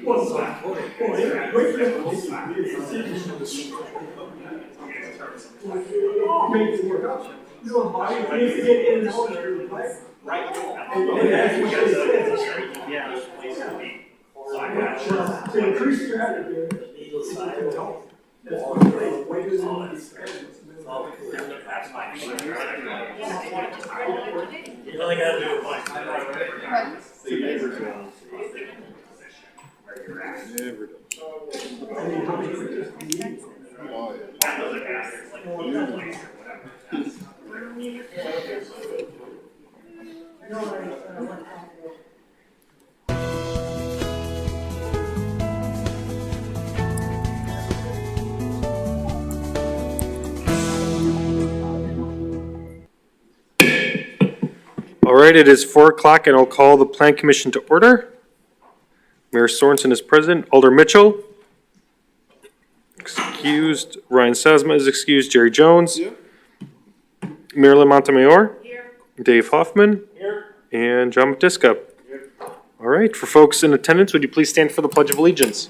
You really gotta do it like Never done. All right, it is 4 o'clock and I'll call the Plan Commission to order. Mayor Sorensen is present. Alder Mitchell? Excused. Ryan Sasma is excused. Jerry Jones? Yeah. Marilyn Montemayor? here. Dave Hoffman? Here. And John Matiska. All right, for folks in attendance, would you please stand for the Pledge of Allegiance?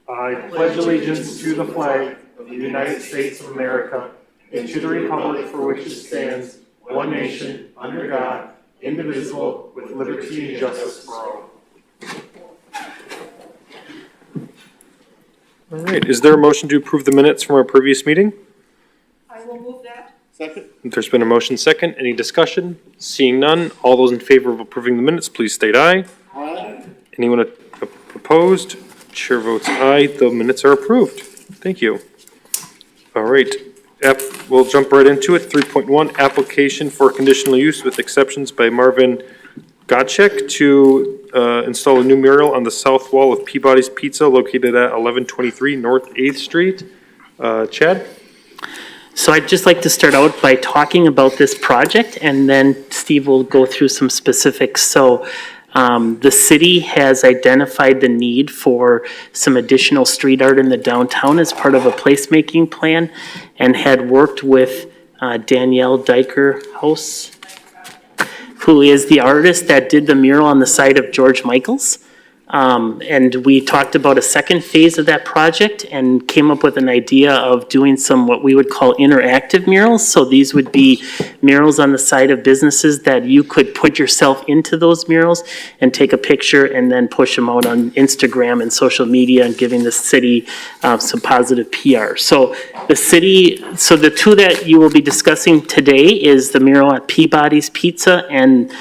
I pledge allegiance to the flag of the United States of America and to the republic for which it stands, one nation, under God, indivisible, with liberty and justice for all. All right, is there a motion to approve the minutes from our previous meeting? I will move that. Second? There's been a motion second. Any discussion? Seeing none, all those in favor of approving the minutes, please state aye. Aye. Anyone opposed? Chair votes aye. The minutes are approved. Thank you. All right, we'll jump right into it. 3.1, application for conditional use with exceptions by Marvin Godchek to install a new mural on the south wall of Peabody's Pizza located at 1123 North 8th Street. Chad? So I'd just like to start out by talking about this project, and then Steve will go through some specifics. So the city has identified the need for some additional street art in the downtown as part of a placemaking plan, and had worked with Danielle Dikerhouse, who is the artist that did the mural on the site of George Michael's. And we talked about a second phase of that project and came up with an idea of doing some what we would call interactive murals. So these would be murals on the side of businesses that you could put yourself into those murals and take a picture and then push them out on Instagram and social media and giving the city some positive PR. So the two that you will be discussing today is the mural at Peabody's Pizza and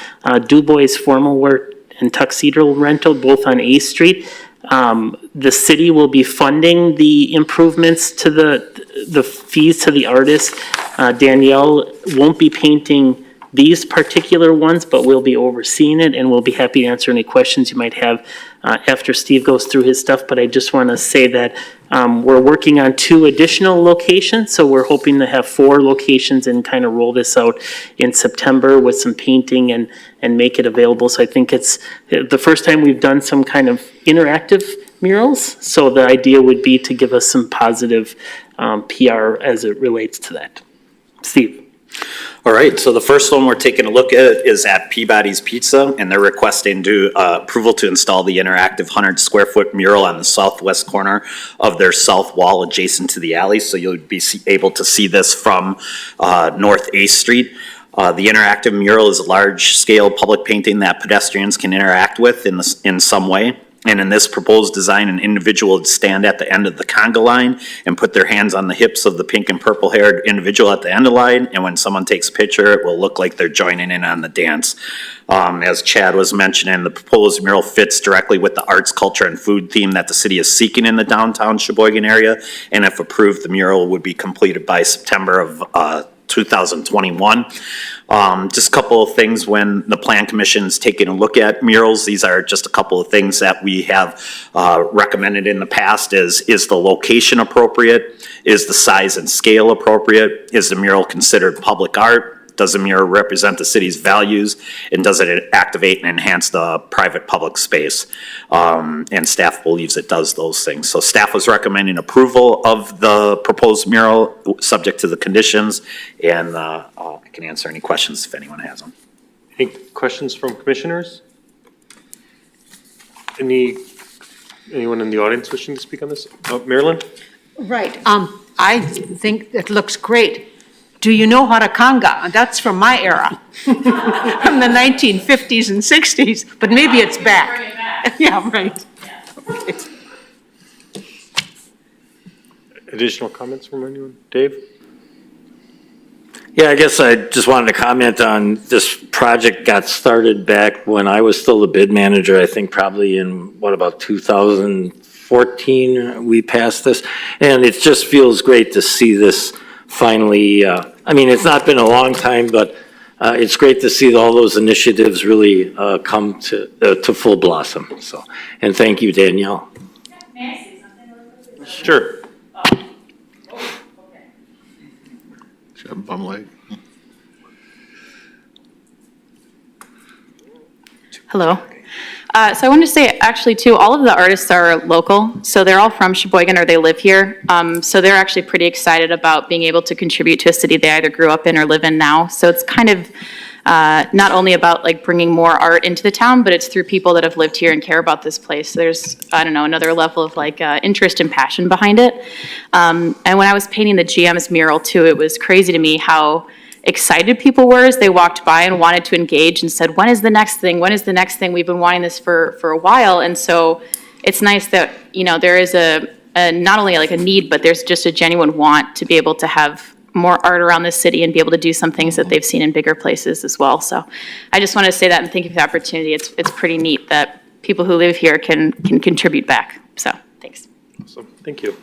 DuBois Formal Wear and Tuxedo Rental, both on A Street. The city will be funding the improvements to the fees to the artist. Danielle won't be painting these particular ones, but we'll be overseeing it, and we'll be happy to answer any questions you might have after Steve goes through his stuff. But I just want to say that we're working on 2 additional locations, so we're hoping to have 4 locations and kind of roll this out in September with some painting and make it available. So I think it's the first time we've done some kind of interactive murals, so the idea would be to give us some positive PR as it relates to that. Steve. All right, so the first one we're taking a look at is at Peabody's Pizza, and they're requesting approval to install the interactive 100-square-foot mural on the southwest corner of their south wall adjacent to the alley, so you'll be able to see this from North 8th Street. The interactive mural is a large-scale public painting that pedestrians can interact with in some way. And in this proposed design, an individual would stand at the end of the conga line and put their hands on the hips of the pink and purple haired individual at the end of the line. And when someone takes a picture, it will look like they're joining in on the dance. As Chad was mentioning, the proposed mural fits directly with the arts, culture, and food theme that the city is seeking in the downtown Sheboygan area. And if approved, the mural would be completed by September of 2021. Just a couple of things when the Plan Commission's taking a look at murals. These are just a couple of things that we have recommended in the past. Is the location appropriate? Is the size and scale appropriate? Is the mural considered public art? Does the mural represent the city's values? And does it activate and enhance the private public space? And staff believes it does those things. So staff was recommending approval of the proposed mural subject to the conditions, and I can answer any questions if anyone has them. Any questions from commissioners? Anyone in the audience wishing to speak on this? Marilyn? Right, I think it looks great. Do you know how to conga? That's from my era, from the 1950s and 60s, but maybe it's back. Bring it back. Yeah, right. Okay. Additional comments from anyone? Dave? Yeah, I guess I just wanted to comment on this project got started back when I was still the bid manager, I think probably in, about 2014, we passed this. And it just feels great to see this finally, I mean, it's not been a long time, but it's great to see all those initiatives really come to full blossom, so. And thank you, Danielle. May I say something really quickly? Sure. Bum leg. Hello. So I wanted to say, actually, too, all of the artists are local, so they're all from Sheboygan or they live here. So they're actually pretty excited about being able to contribute to a city they either grew up in or live in now. So it's kind of not only about like bringing more art into the town, but it's through people that have lived here and care about this place. So there's, I don't know, another level of like interest and passion behind it. And when I was painting the GM's mural, too, it was crazy to me how excited people were as they walked by and wanted to engage and said, when is the next thing? When is the next thing? We've been wanting this for a while. And so it's nice that, you know, there is a not only like a need, but there's just a genuine want to be able to have more art around the city and be able to do some things that they've seen in bigger places as well. So I just wanted to say that and thank you for the opportunity. It's pretty neat that people who live here can contribute back. So thanks. Awesome. Thank you.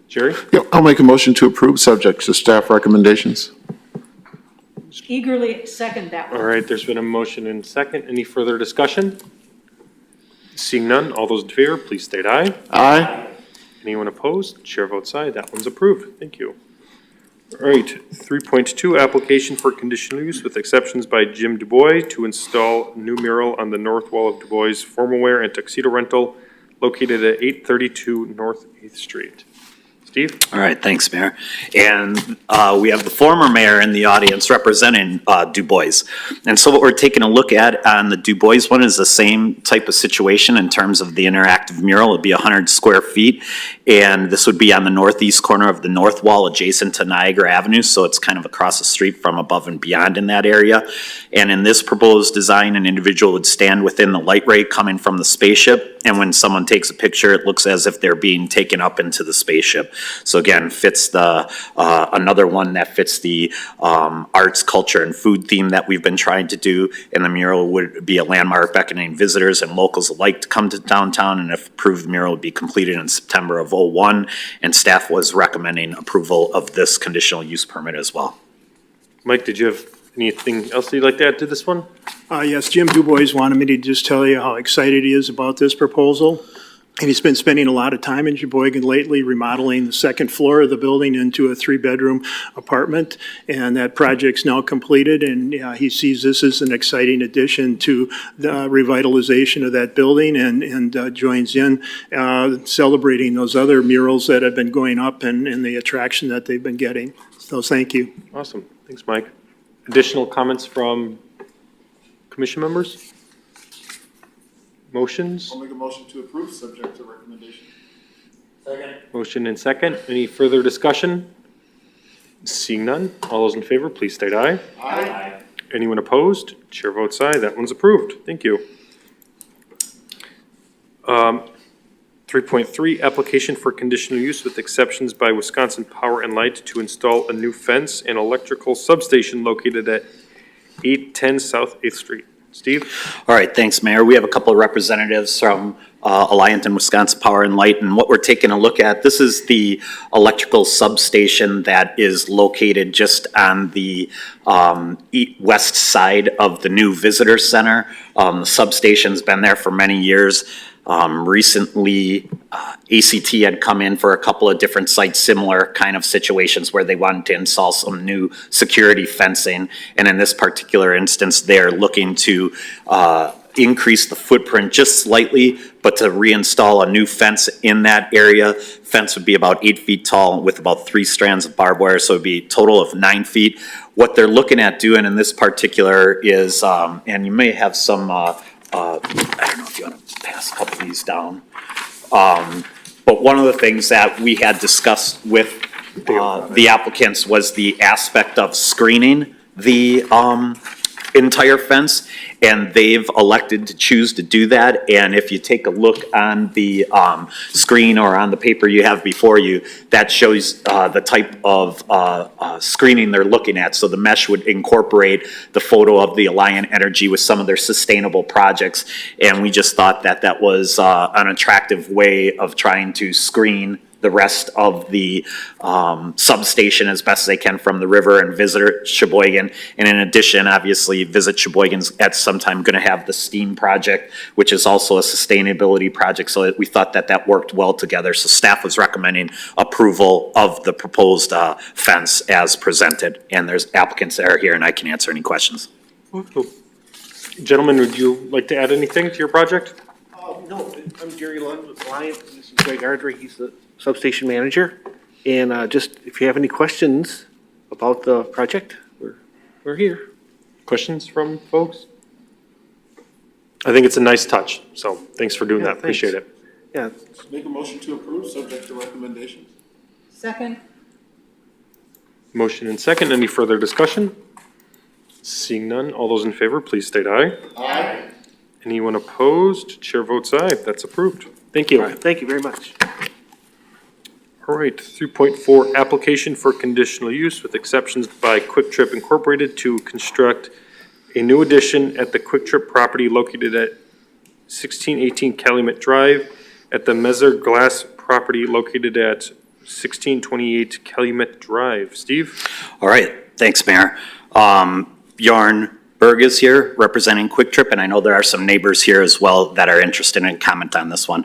Jerry? Yeah, I'll make a motion to approve, subject to staff recommendations. Eagerly second that one. All right, there's been a motion and second. Any further discussion? Seeing none, all those in favor, please state aye. Aye. Anyone opposed? Chair votes aye. That one's approved. Thank you. All right, 3.2, application for conditional use with exceptions by Jim DuBois to install new mural on the north wall of DuBois formal wear and tuxedo rental located at 832 North 8th Street. Steve? All right, thanks, Mayor. And we have the former mayor in the audience representing DuBois. And so what we're taking a look at on the DuBois one is the same type of situation in terms of the interactive mural. It'd be 100 square feet. And this would be on the northeast corner of the north wall adjacent to Niagara Avenue. So it's kind of across the street from Above and Beyond in that area. And in this proposed design, an individual would stand within the light ray coming from the spaceship. And when someone takes a picture, it looks as if they're being taken up into the spaceship. So again, fits the another one that fits the arts, culture, and food theme that we've been trying to do. And the mural would be a landmark beckoning visitors and locals alike to come to downtown. And if approved, the mural would be completed in September of '01. And staff was recommending approval of this conditional use permit as well. Mike, did you have anything else you'd like to add to this one? Yes, Jim DuBois wanted me to just tell you how excited he is about this proposal. And he's been spending a lot of time in Sheboygan lately remodeling the second floor of the building into a 3-bedroom apartment. And that project's now completed, and he sees this as an exciting addition to the revitalization of that building and joins in celebrating those other murals that have been going up and the attraction that they've been getting. So thank you. Awesome. Thanks, Mike. Additional comments from commission members? Motions? I'll make a motion to approve, subject to recommendation. Motion and second. Any further discussion? Seeing none, all those in favor, please state aye. Aye. Anyone opposed? Chair votes aye. That one's approved. Thank you. 3.3, application for conditional use with exceptions by Wisconsin Power and Light to install a new fence and electrical substation located at 810 South 8th Street. Steve? All right, thanks, Mayor. We have a couple of representatives from Alliant and Wisconsin Power and Light, and what we're taking a look at, this is the electrical substation that is located just on the west side of the new visitor center. The substation's been there for many years. Recently, ACT had come in for a couple of different sites, similar kind of situations where they wanted to install some new security fencing. And in this particular instance, they're looking to increase the footprint just slightly, but to reinstall a new fence in that area. Fence would be about 8 feet tall with about 3 strands of barbed wire, so it'd be a total of 9 feet. What they're looking at doing in this particular is, and you may have some I don't know if you want to pass a couple of these down. But one of the things that we had discussed with the applicants was the aspect of screening the entire fence, and they've elected to choose to do that. And if you take a look on the screen or on the paper you have before you, that shows the type of screening they're looking at. So the mesh would incorporate the photo of the Alliant Energy with some of their sustainable projects. And we just thought that that was an attractive way of trying to screen the rest of the substation as best as they can from the river and visit Sheboygan. And in addition, obviously, Visit Sheboygan's at some time going to have the STEAM project, which is also a sustainability project. So we thought that that worked well together. So staff was recommending approval of the proposed fence as presented. And there's applicants that are here, and I can answer any questions. Gentlemen, would you like to add anything to your project? No, I'm Jerry Lund with Alliant. This is Greg Ardrey. He's the substation manager. And just if you have any questions about the project, we're here. Questions from folks? I think it's a nice touch, so thanks for doing Yeah, that. Appreciate thanks. it. Yeah, Make a motion to approve, subject to recommendations. Second? Motion and second. Any further discussion? Seeing none, all those in favor, please state aye. Aye. Anyone opposed? Chair votes aye. That's approved. Thank all you. right, thank you very much. All right, 3.4, application for conditional use with exceptions by Quick Trip Incorporated to construct a new addition at the Quick Trip property located at 1618 Calumet Drive, at the Mezzer Glass property located at 1628 Calumet Drive. Steve? All right, thanks, Mayor. Bjorn Berg is here representing Quick Trip, and I know there are some neighbors here as well that are interested in comment on this one.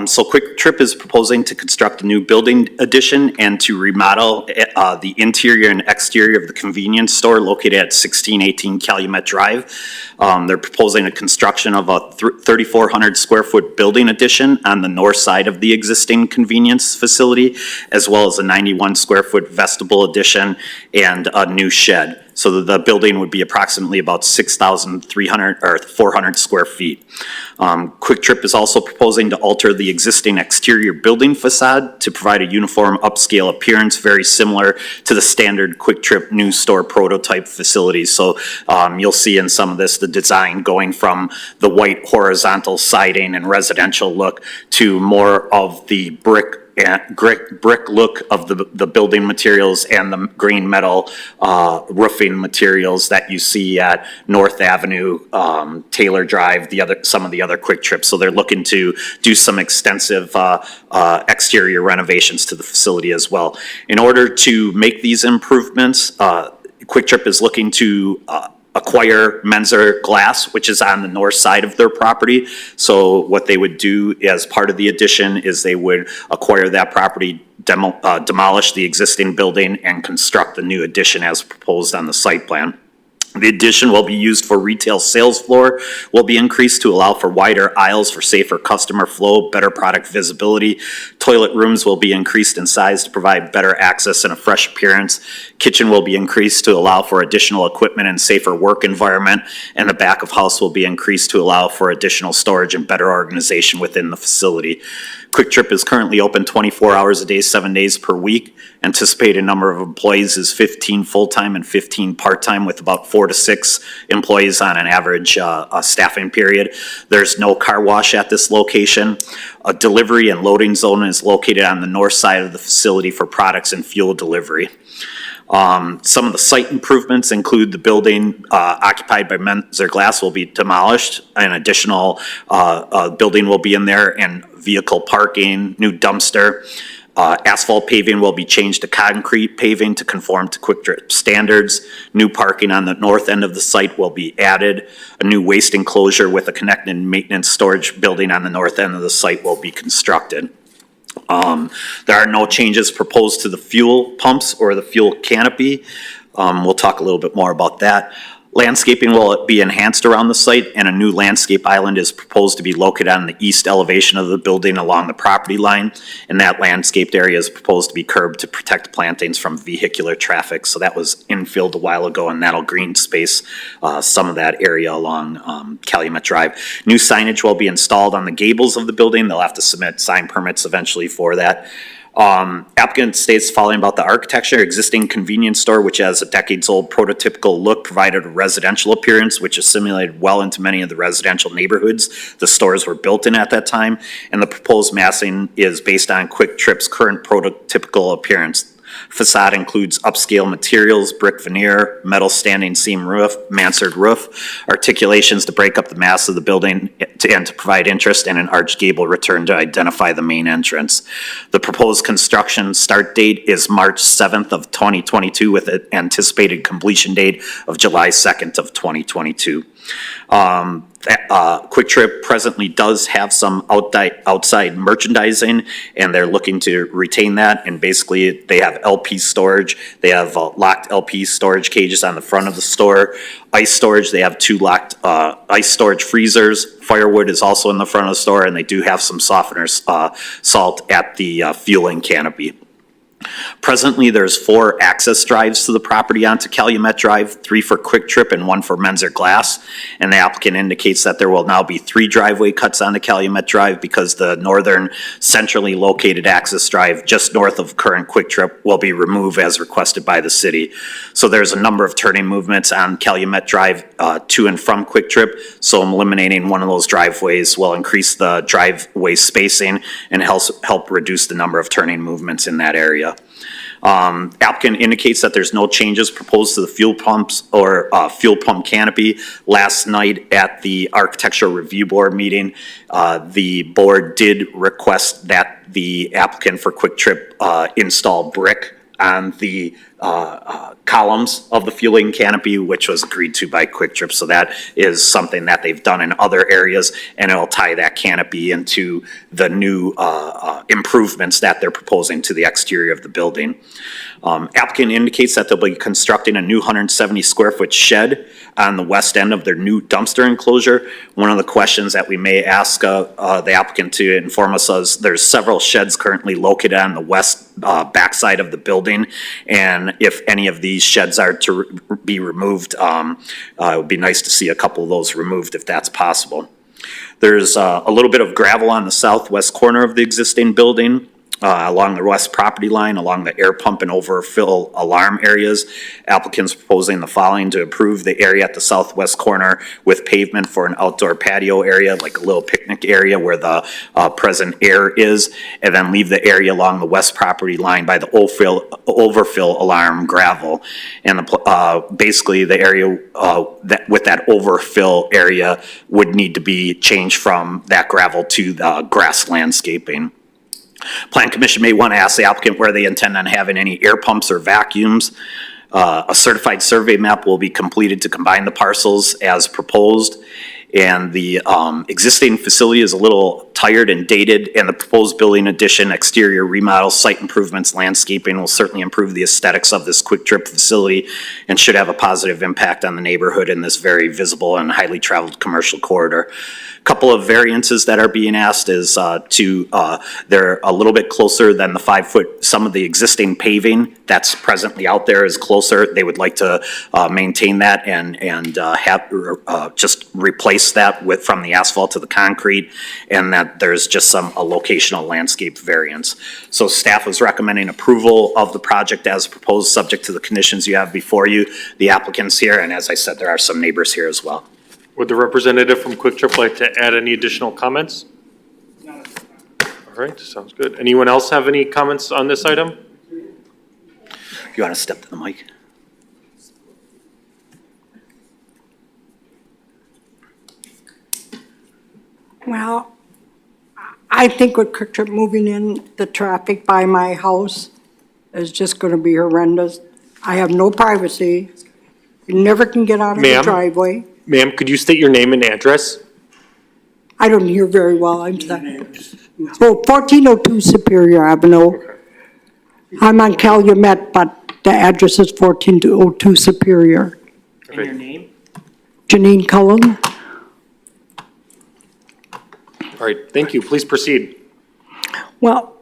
So Quick Trip is proposing to construct a new building addition and to remodel the interior and exterior of the convenience store located at 1618 Calumet Drive. They're proposing a construction of a 3,400 square foot building addition on the north side of the existing convenience facility, as well as a 91 square foot vestibule addition and a new shed. So the building would be approximately about 6,300 or 400 square feet. Quick Trip is also proposing to alter the existing exterior building facade to provide a uniform upscale appearance, very similar to the standard Quick Trip new store prototype facilities. So you'll see in some of this the design going from the white horizontal siding and residential look to more of the brick look of the building materials and the green metal roofing materials that you see at North Avenue, Taylor Drive, some of the other Quick Trips. So they're looking to do some extensive exterior renovations to the facility as well. In order to make these improvements, Quick Trip is looking to acquire Mezzer Glass, which is on the north side of their property. So what they would do as part of the addition is they would acquire that property, demolish the existing building, and construct the new addition as proposed on the site plan. The addition will be used for retail sales floor, will be increased to allow for wider aisles for safer customer flow, better product visibility. Toilet rooms will be increased in size to provide better access and a fresh appearance. Kitchen will be increased to allow for additional equipment and safer work environment. And the back of house will be increased to allow for additional storage and better organization within the facility. Quick Trip is currently open 24 hours a day, 7 days per week. Anticipated number of employees is 15 full-time and 15 part-time, with about 4 to 6 employees on an average staffing period. There's no car wash at this location. A delivery and loading zone is located on the north side of the facility for products and fuel delivery. Some of the site improvements include the building occupied by Mezzer Glass will be demolished. An additional building will be in there, and vehicle parking, new dumpster. Asphalt paving will be changed to concrete paving to conform to Quick Trip standards. New parking on the north end of the site will be added. A new waste enclosure with a connected maintenance storage building on the north end of the site will be constructed. There are no changes proposed to the fuel pumps or the fuel canopy. We'll talk a little bit more about that. Landscaping will be enhanced around the site, and a new landscape island is proposed to be located on the east elevation of the building along the property line. And that landscaped area is proposed to be curbed to protect plantings from vehicular traffic. So that was infilled a while ago, and that'll green space some of that area along Calumet Drive. New signage will be installed on the gables of the building. They'll have to submit sign permits eventually for that. Applicant states following about the architecture, existing convenience store, which has a decades-old prototypical look, provided a residential appearance, which assimilated well into many of the residential neighborhoods the stores were built in at that time. And the proposed massing is based on Quick Trip's current prototypical appearance. Facade includes upscale materials, brick veneer, metal standing seam roof, mansard roof, articulations to break up the mass of the building and to provide interest, and an arched gable return to identify the main entrance. The proposed construction start date is March 7th of 2022 with an anticipated completion date of July 2nd of 2022. Quick Trip presently does have some outside merchandising, and they're looking to retain that. And basically, they have LP storage. They have locked LP storage cages on the front of the store. Ice storage, they have 2 locked ice storage freezers. Firewood is also in the front of the store, and they do have some softeners, salt at the fueling canopy. Presently, there's 4 access drives to the property onto Calumet Drive, 3 for Quick Trip and 1 for Menzer Glass. And the applicant indicates that there will now be 3 driveway cuts onto Calumet Drive because the northern centrally located access drive just north of current Quick Trip will be removed as requested by the city. So there's a number of turning movements on Calumet Drive to and from Quick Trip. So eliminating one of those driveways will increase the driveway spacing and help reduce the number of turning movements in that area. Applicant indicates that there's no changes proposed to the fuel pumps or fuel pump canopy. Last night at the Architectural Review Board meeting, the board did request that the applicant for Quick Trip install brick on the columns of the fueling canopy, which was agreed to by Quick Trip. So that is something that they've done in other areas, and it'll tie that canopy into the new improvements that they're proposing to the exterior of the building. Applicant indicates that they'll be constructing a new 170 square foot shed on the west end of their new dumpster enclosure. One of the questions that we may ask the applicant to inform us is there's several sheds currently located on the west backside of the building, and if any of these sheds are to be removed, it would be nice to see a couple of those removed if that's possible. There's a little bit of gravel on the southwest corner of the existing building. Along the west property line, along the air pump and overfill alarm areas. Applicants proposing the following: to approve the area at the southwest corner with pavement for an outdoor patio area, like a little picnic area where the present air is, and then leave the area along the west property line by the overfill alarm gravel. And basically the area with that overfill area would need to be changed from that gravel to the grass landscaping. Plan Commission may want to ask the applicant where they intend on having any air pumps or vacuums. A certified survey map will be completed to combine the parcels as proposed. And the existing facility is a little tired and dated, and the proposed building addition, exterior remodel, site improvements, landscaping will certainly improve the aesthetics of this Quick Trip facility and should have a positive impact on the neighborhood in this very visible and highly traveled commercial corridor. Couple of variances that are being asked is they're a little bit closer than the 5 foot. Some of the existing paving that's presently out there is closer. They would like to maintain that and have just replace that from the asphalt to the concrete, and that there's just a locational landscape variance. So staff was recommending approval of the project as proposed, subject to the conditions you have before you. The applicant's here, and as I said, there are some neighbors here as well. Would the representative from Quick Trip like to add any additional comments? All right, sounds good. Anyone else have any comments on this item? If you want to step to the mic. Well, I think with Quick Trip moving in, the traffic by my house is just gonna be horrendous. I have no privacy. You never can get out of the Ma'am? driveway. Ma'am, could you state your name and address? I don't hear very well, I'm sorry. Oh, 1402 Superior Avenue. I'm on Calumet, but the address is 1402 Superior. And your name? Janine Cullen. All right, thank you. Please proceed. Well,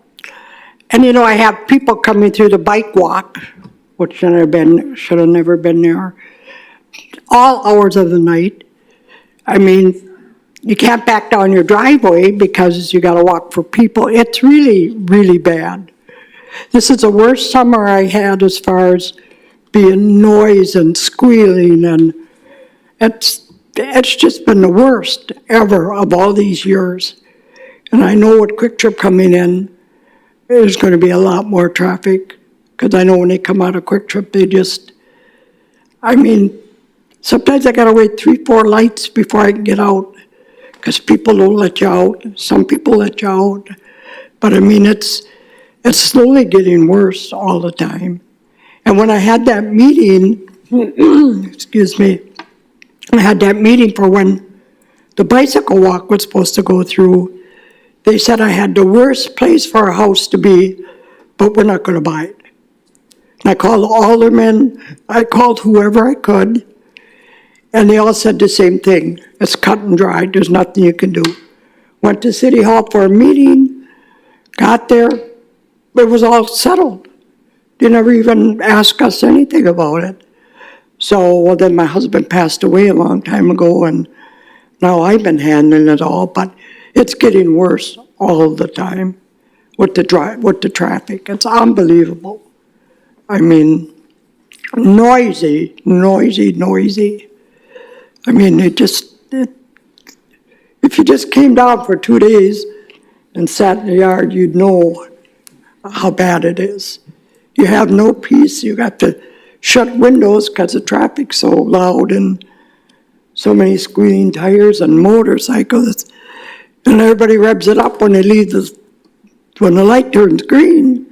and I have people coming through the bike walk, which should have never been there, all hours of the night. I mean, you can't back down your driveway because you gotta walk for people. It's really, really bad. This is the worst summer I had as far as being noise and squealing, and it's just been the worst ever of all these years. And I know with Quick Trip coming in, there's gonna be a lot more traffic, because I know when they come out of Quick Trip, sometimes I gotta wait 3, 4 lights before I can get out, because people don't let you out. Some people let you out, but it's slowly getting worse all the time. And when I had that meeting, excuse me, I had that meeting for when the bicycle walk was supposed to go through. They said I had the worst place for a house to be, but we're not gonna buy it. And I called the aldermen, I called whoever I could, and they all said the same thing. It's cut and dried, there's nothing you can do. Went to City Hall for a meeting, got there, it was all settled. They never even asked us anything about it. So, well, then my husband passed away a long time ago, and now I've been handling it all, but it's getting worse all the time with the traffic. It's unbelievable. Noisy. If you just came down for 2 days and sat in the yard, you'd know how bad it is. You have no peace. You got to shut windows because the traffic's so loud and so many squealing tires and motorcycles. And everybody revs it up when they leave when the light turns green.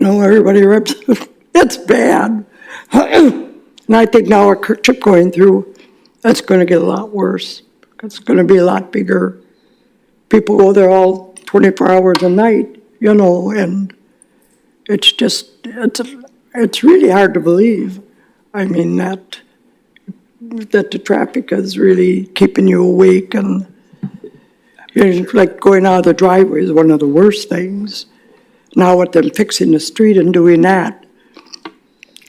Everybody revs it. It's bad. And I think now our Quick Trip going through, that's going to get a lot worse. It's going to be a lot bigger. People go there all 24 hours a night, and it's just, it's really hard to believe. That the traffic is really keeping you awake, and like going out of the driveway is one of the worst things. Now with them fixing the street and doing that,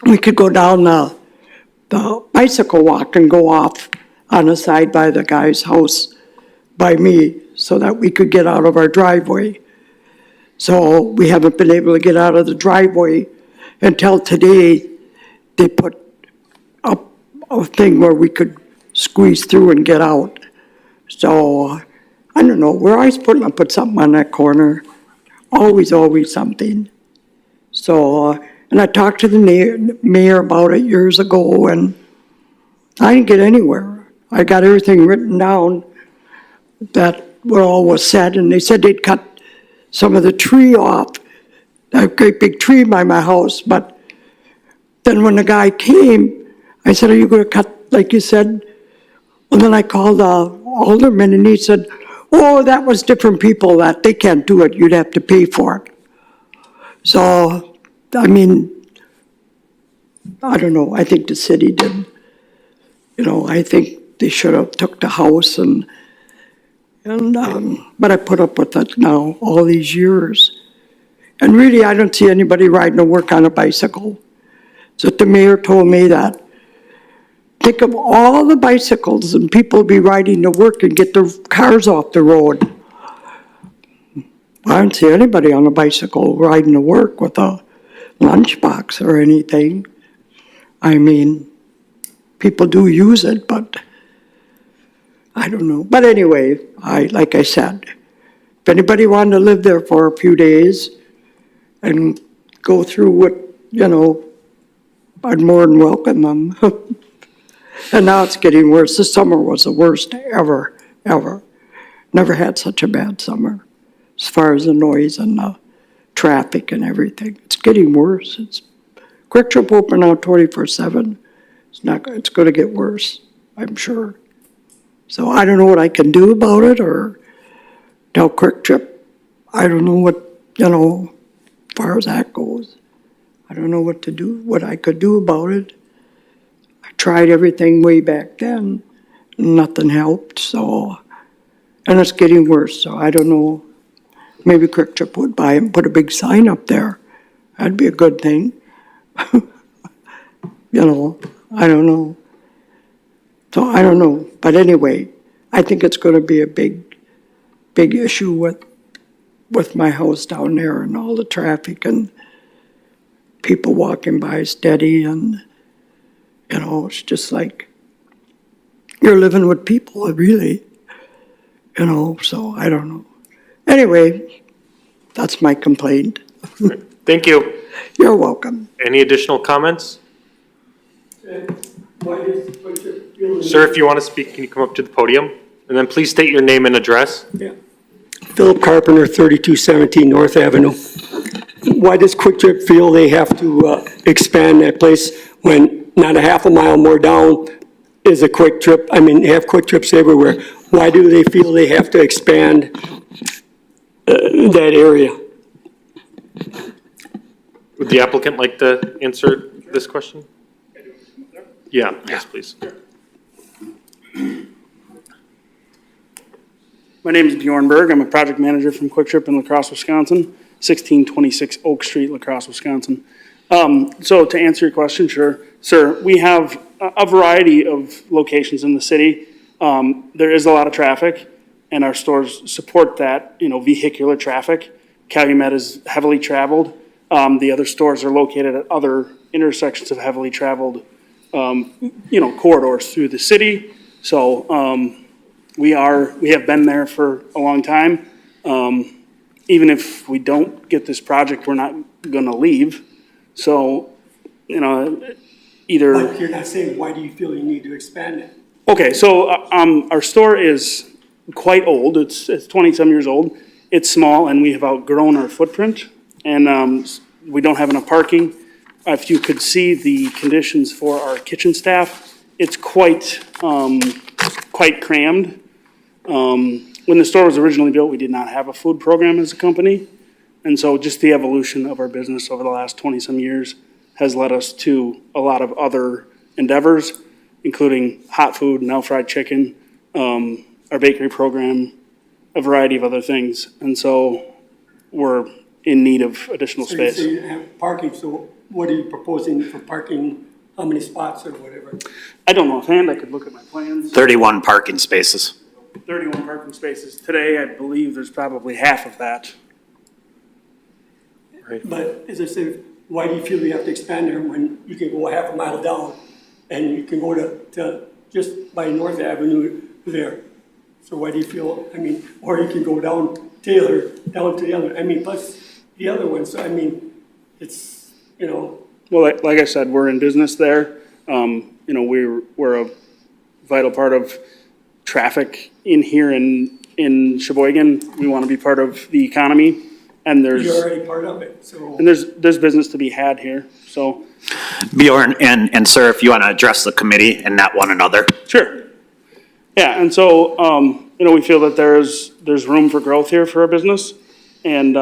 we could go down the bicycle walk and go off on the side by the guy's house by me so that we could get out of our driveway. So we haven't been able to get out of the driveway until today. They put up a thing where we could squeeze through and get out. So I don't know, we're always put something on that corner. Always something. So, and I talked to the mayor about it years ago, and I didn't get anywhere. I got everything written down that what all was said, and they said they'd cut some of the tree off, that great big tree by my house, but then when the guy came, I said, are you gonna cut like you said? Well, then I called the alderman, and he said, oh, that was different people, that they can't do it, you'd have to pay for it. So, I don't know, I think the city did, I think they should have took the house but I put up with it now all these years. And really, I don't see anybody riding to work on a bicycle. So the mayor told me that, think of all the bicycles and people be riding to work and get their cars off the road. I don't see anybody on a bicycle riding to work with a lunchbox or anything. People do use it, but I don't know. But anyway, like I said, if anybody wanted to live there for a few days and go through what, I'd more than welcome them. And now it's getting worse. This summer was the worst ever. Never had such a bad summer as far as the noise and the traffic and everything. It's getting worse. It's Quick Trip open now 24/7. It's going to get worse, I'm sure. So I don't know what I can do about it or tell Quick Trip. I don't know what, as far as that goes. I don't know what to do, what I could do about it. I tried everything way back then, nothing helped, so, and it's getting worse, so I don't know. Maybe Quick Trip would buy and put a big sign up there. That'd be a good thing. You know, I don't know. So I don't know, but anyway, I think it's gonna be a big issue with my house down there and all the traffic and people walking by steady and, you know, it's just like, you're living with people, really, you know, so I don't know. Anyway, that's my complaint. Thank you. You're welcome. Any additional comments? Sir, if you want to speak, can you come up to the podium? And then please state your name and address. Philip Carpenter, 3217 North Avenue. Why does Quick Trip feel they have to expand that place when not a half a mile more down is a Quick Trip? I mean, they have Quick Trips everywhere. Why do they feel they have to expand that area? Would the applicant like to answer this question? Yeah, yes, please. My name is Bjorn Berg. I'm a project manager from Quick Trip in La Crosse, Wisconsin, 1626 Oak Street, La Crosse, Wisconsin. So to answer your question, sure, sir, we have a variety of locations in the city. There is a lot of traffic, and our stores support that, you know, vehicular traffic. Calumet is heavily traveled. The other stores are located at other intersections of heavily traveled, you know, corridors through the city. So we have been there for a long time. Even if we don't get this project, we're not gonna leave. So, you know, either. But you're not saying, why do you feel you need to expand it? Okay, so our store is quite old. It's 20-some years old. It's small, and we have outgrown our footprint, and we don't have enough parking. If you could see the conditions for our kitchen staff, it's quite crammed. When the store was originally built, we did not have a food program as a company, and so just the evolution of our business over the last 20-some years has led us to a lot of other endeavors, including hot food, now fried chicken, our bakery program, a variety of other things. And so we're in need of additional space. So you have parking, so what are you proposing for parking? How many spots or whatever? I don't know offhand, I could look at my plans. 31 parking spaces. 31 parking spaces. Today, I believe there's probably half of that. But as I said, why do you feel you have to expand there when you can go half a mile down and you can go to just by North Avenue there? So why do you feel, I mean, or you can go down Taylor, down to the other, I mean, plus the other one, so I mean, it's, you know. Well, like I said, we're in business there. You know, we're a vital part of traffic in here in Sheboygan. We want to be part of the economy, and there's. You're already part of it, so. And there's business to be had here, so. Bjorn, and sir, if you want to address the committee and not one another. Sure. Yeah, and so, you know, we feel that there's room for growth here for our business, and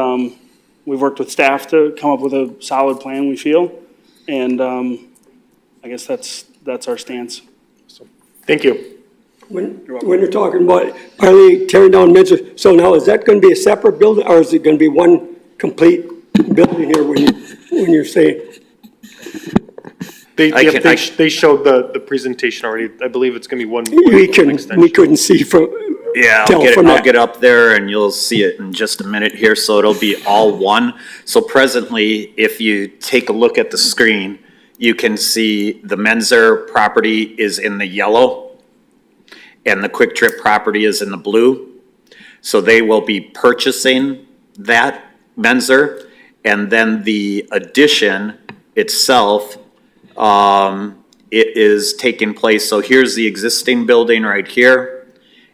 we've worked with staff to come up with a solid plan, we feel, and I guess that's our stance. Thank you. When you're talking about, are they tearing down Midser, so now is that gonna be a separate building, or is it gonna be one complete building here when you're saying? They showed the presentation already. I believe it's gonna be one extension. We couldn't see from, Yeah, tell from I'll that. get up there and you'll see it in just a minute here, so it'll be all one. So presently, if you take a look at the screen, you can see the Menzer property is in the yellow and the Quick Trip property is in the blue. So they will be purchasing that Menzer, and then the addition itself, it is taking place. So here's the existing building right here,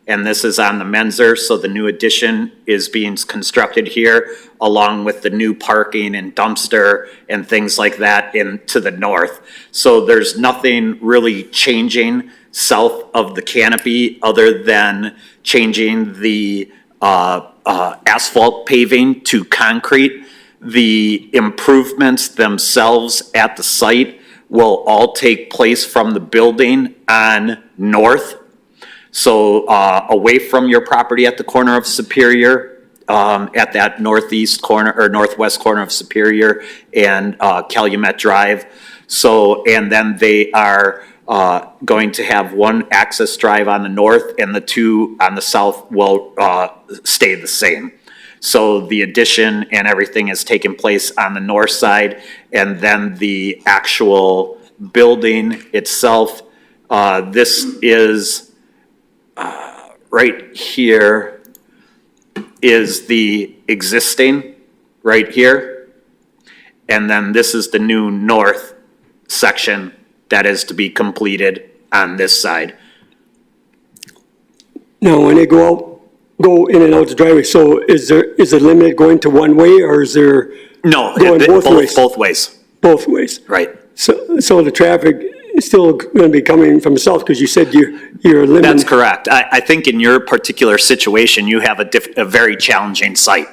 and this is on the Menzer. So the new addition is being constructed here, along with the new parking and dumpster and things like that to the north. So there's nothing really changing south of the canopy other than changing the asphalt paving to concrete. The improvements themselves at the site will all take place from the building on north. So away from your property at the corner of Superior, at that northeast corner or northwest corner of Superior and Calumet Drive. So, and then they are going to have one access drive on the north and the two on the south will stay the same. So the addition and everything is taking place on the north side, and then the actual building itself, this is right here is the existing right here. And then this is the new north section that is to be completed on this side. Now, when they go in and out the driveway, so is it limited going to one way, or is there No, going both ways? both ways, Both ways? right. So the traffic is still going to be coming from the south, because you said you're limited. That's correct. I think in your particular situation, you have a very challenging site.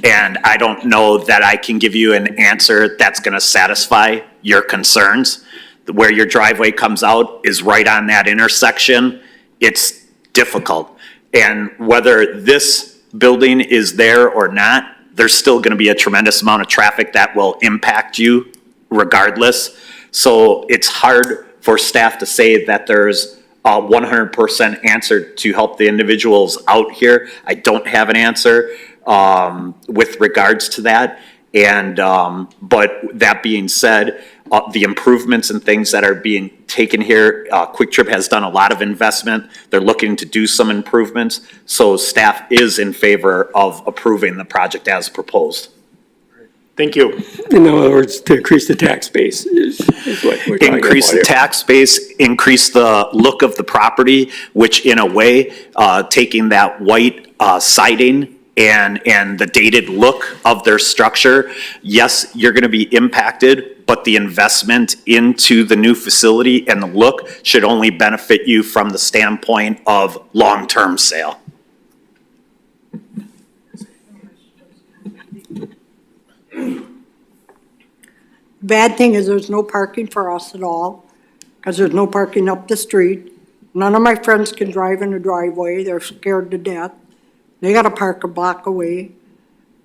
And I don't know that I can give you an answer that's going to satisfy your concerns. Where your driveway comes out is right on that intersection. It's difficult. And whether this building is there or not, there's still going to be a tremendous amount of traffic that will impact you regardless. So it's hard for staff to say that there's a 100% answer to help the individuals out here. I don't have an answer with regards to that. And, but that being said, the improvements and things that are being taken here, Quick Trip has done a lot of investment. They're looking to do some improvements. So staff is in favor of approving the project as proposed. Thank you. In other words, to increase the tax base is what we're talking Increase about the here. tax base, increase the look of the property, which in a way, taking that white siding and the dated look of their structure, yes, you're going to be impacted, but the investment into the new facility and the look should only benefit you from the standpoint of long-term sale. Bad thing is there's no parking for us at all, because there's no parking up the street. None of my friends can drive in the driveway, they're scared to death. They gotta park a block away.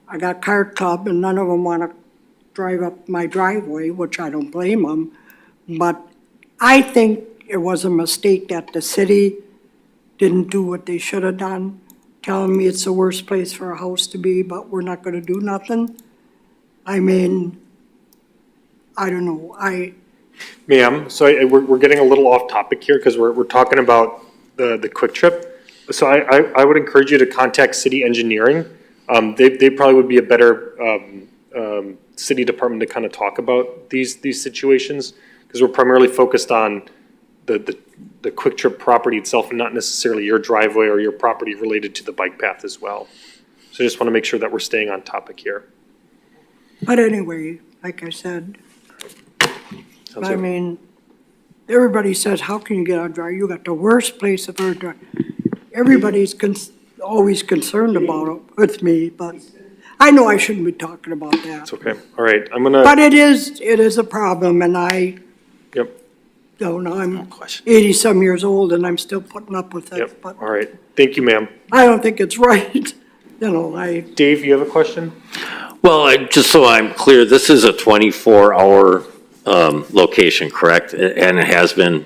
I got car club and none of them wanna drive up my driveway, which I don't blame them. But I think it was a mistake that the city didn't do what they should have done, telling me it's the worst place for a house to be, but we're not gonna do nothing. I mean, I don't know, Ma'am, so we're getting a little off topic here because we're talking about the Quick Trip. So I would encourage you to contact city engineering. They probably would be a better city department to kind of talk about these situations, because we're primarily focused on the Quick Trip property itself and not necessarily your driveway or your property related to the bike path as well. So I just want to make sure that we're staying on topic here. but anyway, like I said, Sounds I good. mean, everybody says, how can you get out drive? You got the worst place of ever drive. Everybody's always concerned about it with me, but I know I shouldn't be talking about that. It's okay. All right, I'm gonna. But it is a problem, and I Yep. don't know, I'm 80-some years old and I'm still putting up with it, Yep. but All right. Thank you, ma'am. I don't think it's right. You know, Dave, you have a question? Well, just so I'm clear, this is a 24-hour location, correct? And it has been,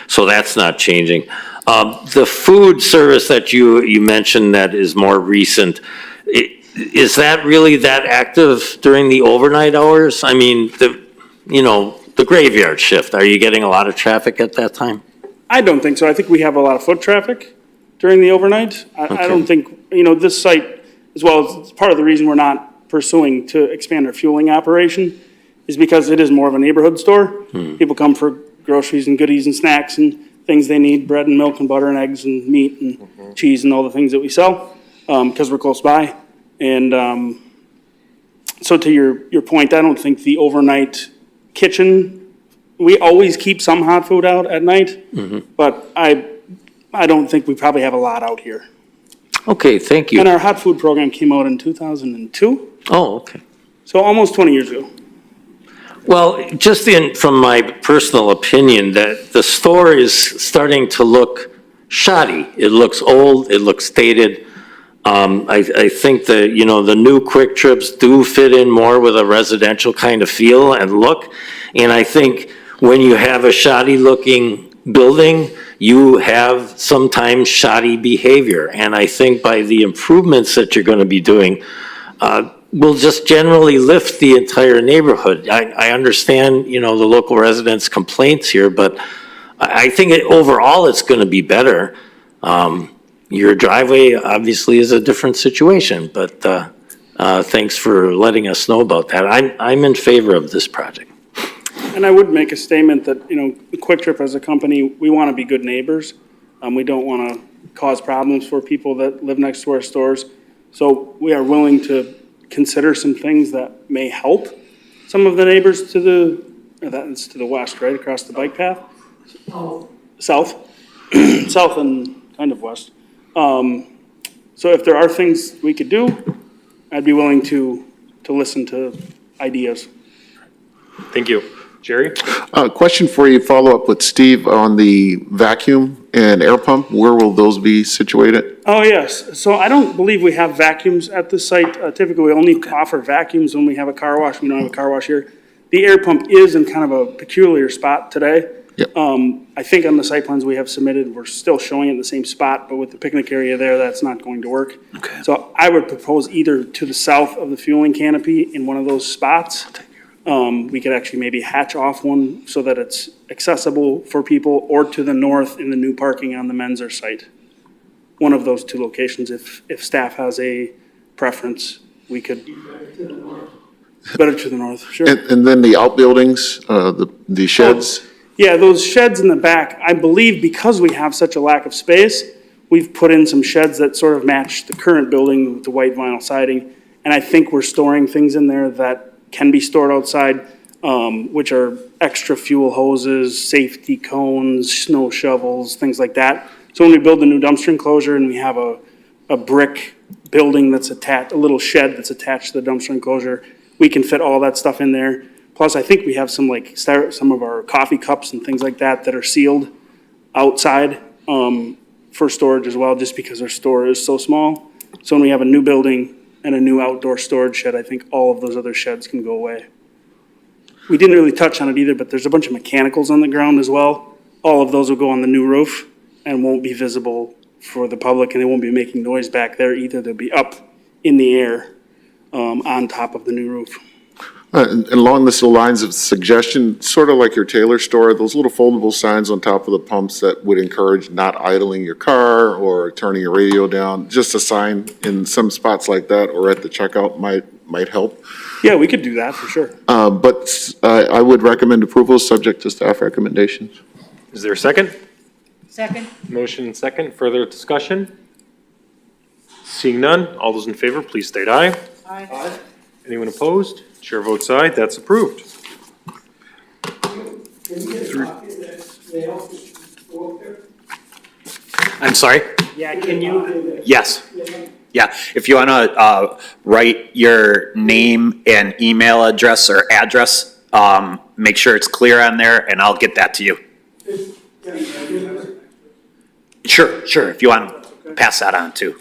so that's not changing. The food service that you mentioned that is more recent, is that really that active during the overnight hours? I mean, the graveyard shift, are you getting a lot of traffic at that time? I don't think so. I think we have a lot of foot traffic during the overnight. I don't think, this site, as well as part of the reason we're not pursuing to expand our fueling operation is because it is more of a neighborhood store. People come for groceries and goodies and snacks and things they need, bread and milk and butter and eggs and meat and cheese and all the things that we sell, because we're close by. And so to your point, I don't think the overnight kitchen, we always keep some hot food out at night, but I don't think we probably have a lot out here. Okay, thank you. And our hot food program came out in 2002, Oh, okay. so almost 20 years ago. Well, just from my personal opinion, that the store is starting to look shoddy. It looks old, it looks dated. I think that, the new Quick Trips do fit in more with a residential kind of feel and look. And I think when you have a shoddy looking building, you have sometimes shoddy behavior. And I think by the improvements that you're going to be doing, will just generally lift the entire neighborhood. I understand, the local residents' complaints here, but I think overall it's going to be better. Your driveway obviously is a different situation, but thanks for letting us know about that. I'm in favor of this project. And I would make a statement that, Quick Trip as a company, we want to be good neighbors. We don't want to cause problems for people that live next to our stores. So we are willing to consider some things that may help some of the neighbors to the west, right, across the bike path? South. South and kind of west. So if there are things we could do, I'd be willing to listen to ideas. Thank you. Jerry? Question for you, follow up with Steve on the vacuum and air pump. Where will those be situated? Oh, yes. So I don't believe we have vacuums at the site. Typically, we only offer vacuums when we have a car wash. We don't have a car wash here. The air pump is in kind of a peculiar spot today. Yep. I think on the site plans we have submitted, we're still showing it in the same spot, but with the picnic area there, that's not going to work. Okay. So I would propose either to the south of the fueling canopy in one of those spots. We could actually maybe hatch off one so that it's accessible for people, or to the north in the new parking on the Menzer site. One of those two locations, if staff has a preference, we could. Better to the north, sure. And then the outbuildings, the sheds? Yeah, those sheds in the back, I believe because we have such a lack of space, we've put in some sheds that sort of match the current building with the white vinyl siding. And I think we're storing things in there that can be stored outside, which are extra fuel hoses, safety cones, snow shovels, things like that. So when we build the new dumpster enclosure and we have a brick building that's attached, a little shed that's attached to the dumpster enclosure, we can fit all that stuff in there. Plus, I think we have some of our coffee cups and things like that that are sealed outside for storage as well, just because our store is so small. So when we have a new building and a new outdoor storage shed, I think all of those other sheds can go away. We didn't really touch on it either, but there's a bunch of mechanicals on the ground as well. All of those will go on the new roof and won't be visible for the public, and they won't be making noise back there either. They'll be up in the air on top of the new roof. And along the lines of suggestion, sort of like your Taylor store, those little foldable signs on top of the pumps that would encourage not idling your car or turning your radio down, just a sign in some spots like that or at the checkout might help. Yeah, we could do that for sure. But I would recommend approval subject to staff recommendations. Is there a second? Second. Motion and second. Further discussion? Seeing none, all those in favor, please state aye. Aye. Anyone opposed? Chair votes aye, that's approved. I'm sorry? Yeah, can you? Yes. Yeah, if you want to write your name and email address or address, make sure it's clear on there, and I'll get that to you. Sure, if you want to pass that on too.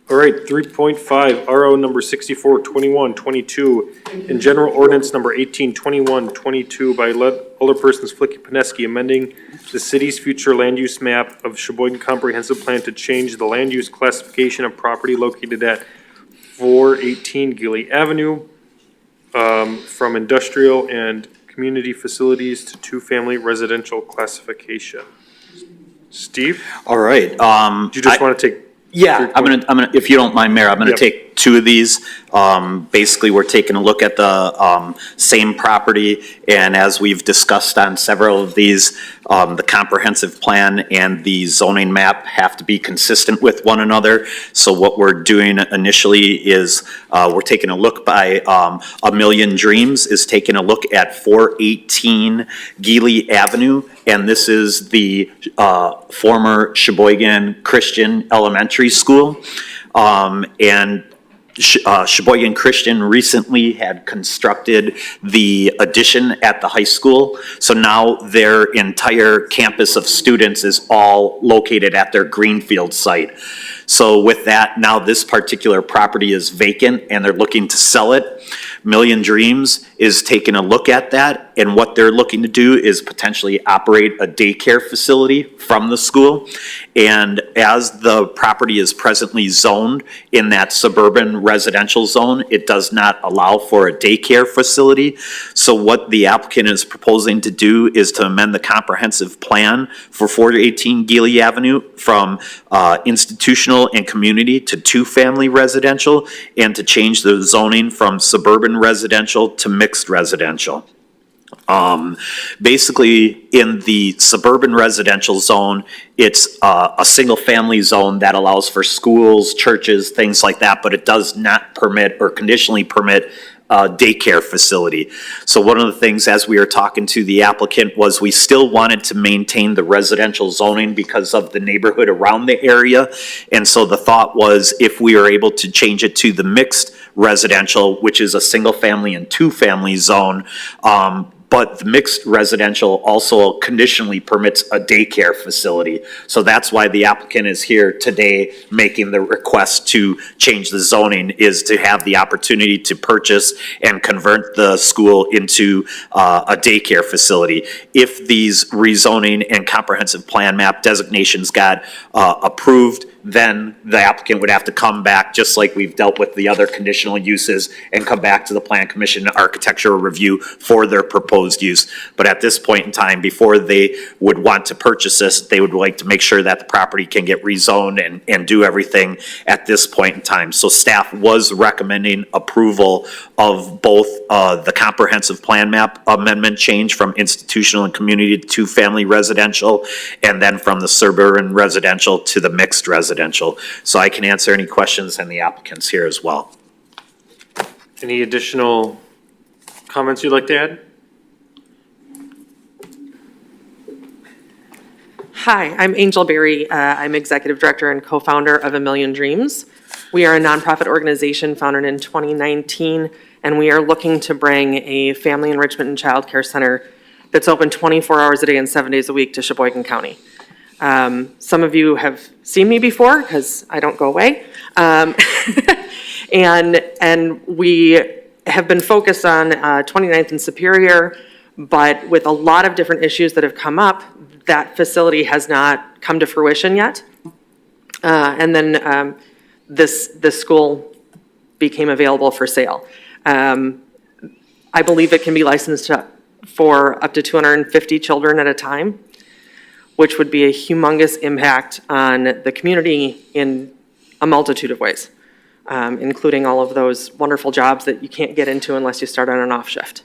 All right, 3.5, RO number 642122, and general ordinance number 182122 by Alderpersons Flicky Pineski, amending the city's future land use map of Sheboygan Comprehensive Plan to change the land use classification of property located at 418 Gili Avenue from industrial and community facilities to two-family residential classification. Steve? All right. Do you just want to take? Yeah, I'm gonna, if you don't mind, Mayor, I'm gonna Yep. take two of these. Basically, we're taking a look at the same property, and as we've discussed on several of these, the comprehensive plan and the zoning map have to be consistent with one another. So what we're doing initially is we're taking a look by A Million Dreams is taking a look at 418 Gili Avenue, and this is the former Sheboygan Christian Elementary School. And Sheboygan Christian recently had constructed the addition at the high school. So now their entire campus of students is all located at their Greenfield site. So with that, now this particular property is vacant and they're looking to sell it. Million Dreams is taking a look at that, and what they're looking to do is potentially operate a daycare facility from the school. And as the property is presently zoned in that suburban residential zone, it does not allow for a daycare facility. So what the applicant is proposing to do is to amend the comprehensive plan for 418 Gili Avenue from institutional and community to two-family residential, and to change the zoning from suburban residential to mixed residential. Basically, in the suburban residential zone, it's a single-family zone that allows for schools, churches, things like that, but it does not permit or conditionally permit a daycare facility. So one of the things, as we were talking to the applicant, was we still wanted to maintain the residential zoning because of the neighborhood around the area. And so the thought was, if we are able to change it to the mixed residential, which is a single-family and two-family zone, but the mixed residential also conditionally permits a daycare facility. So that's why the applicant is here today making the request to change the zoning, is to have the opportunity to purchase and convert the school into a daycare facility. If these rezoning and comprehensive plan map designations got approved, then the applicant would have to come back, just like we've dealt with the other conditional uses, and come back to the Plan Commission architectural review for their proposed use. But at this point in time, before they would want to purchase this, they would like to make sure that the property can get rezoned and do everything at this point in time. So staff was recommending approval of both the comprehensive plan map amendment change from institutional and community to two-family residential, and then from the suburban residential to the mixed residential. So I can answer any questions, and the applicant's here as well. Any additional comments you'd like to add? Hi, I'm Angel Berry. I'm Executive Director and co-founder of A Million Dreams. We are a nonprofit organization founded in 2019, and we are looking to bring a family enrichment and childcare center that's open 24 hours a day and 7 days a week to Sheboygan County. Some of you have seen me before, because I don't go away. And we have been focused on 29th and Superior, but with a lot of different issues that have come up, that facility has not come to fruition yet. And then this school became available for sale. I believe it can be licensed for up to 250 children at a time, which would be a humongous impact on the community in a multitude of ways, including all of those wonderful jobs that you can't get into unless you start on an off shift.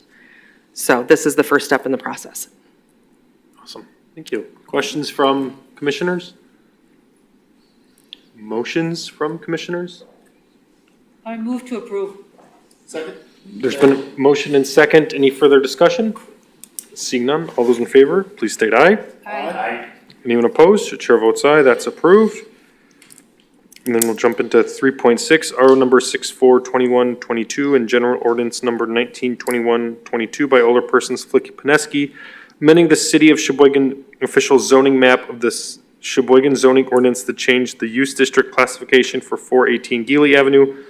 So this is the first step in the process. Awesome, thank you. Questions from commissioners? Motions from commissioners? I move to approve. Second? There's been a motion and second. Any further discussion? Seeing none, all those in favor, please state aye. Aye. Anyone opposed? The chair votes aye, that's approved. And then we'll jump into 3.6, RO number 642122 and general ordinance number 192122 by Alderpersons Flicky Pineski, amending the city of Sheboygan official zoning map of this Sheboygan zoning ordinance to change the use district classification for 418 Gili Avenue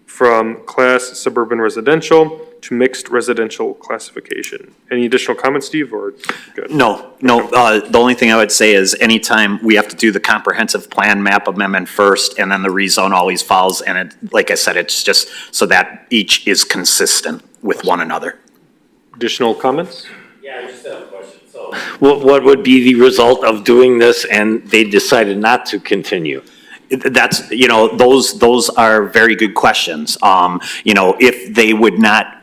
from class suburban residential to mixed residential classification. Any additional comments, Steve, or good? No, the only thing I would say is anytime we have to do the comprehensive plan map amendment first, and then the rezone always follows, and it, like I said, it's just so that each is consistent with one another. Additional comments? Yeah, I just have a question. So what would be the result of doing this and they decided not to continue? That's, those are very good questions. If they would not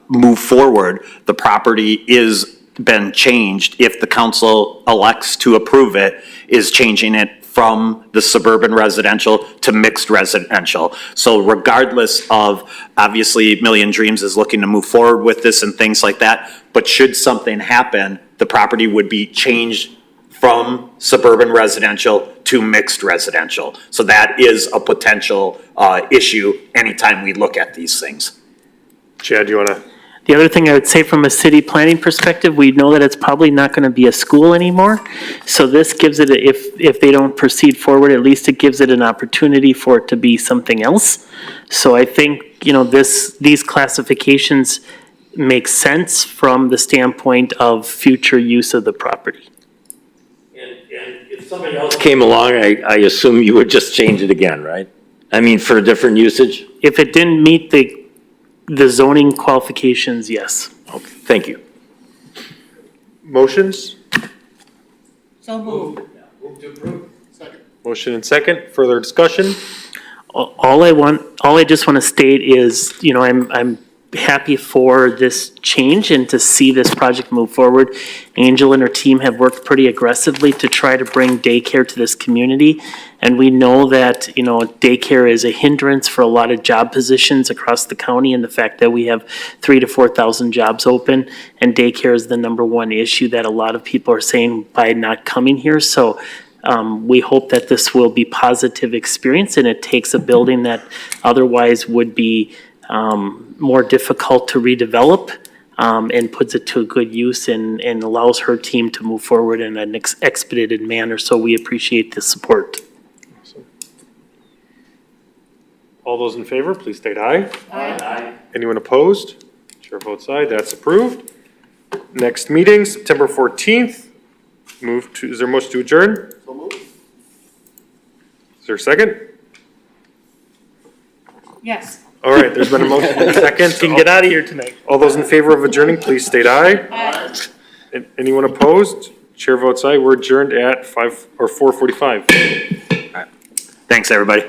move forward, the property is been changed. If the council elects to approve it, is changing it from the suburban residential to mixed residential. So regardless of, obviously, Million Dreams is looking to move forward with this and things like that, but should something happen, the property would be changed from suburban residential to mixed residential. So that is a potential issue anytime we look at these things. Chad, you want to? The other thing I would say from a city planning perspective, we know that it's probably not going to be a school anymore. So this gives it, if they don't proceed forward, at least it gives it an opportunity for it to be something else. So I think, these classifications make sense from the standpoint of future use of the property. And if somebody else came along, I assume you would just change it again, right? I mean, for a different usage? If it didn't meet the zoning qualifications, yes. Okay, thank you. Motions? So moved. Motion and second. Further discussion? All I just want to state is, I'm happy for this change and to see this project move forward. Angel and her team have worked pretty aggressively to try to bring daycare to this community. And we know that, daycare is a hindrance for a lot of job positions across the county, and the fact that we have 3,000 to 4,000 jobs open, and daycare is the number one issue that a lot of people are saying by not coming here. So we hope that this will be positive experience, and it takes a building that otherwise would be more difficult to redevelop, and puts it to a good use and allows her team to move forward in an expedited manner. So we appreciate the support. All those in favor, please state aye. Aye. Anyone opposed? Chair votes aye, that's approved. Next meeting, September 14th. Is there a motion to adjourn? So moved. Is there a second? Yes. All right, there's been a motion and a second. You can get out of here tonight. All those in favor of adjourning, please state aye. Aye. Anyone opposed? Chair votes aye. We're adjourned at 4:45. Thanks, everybody.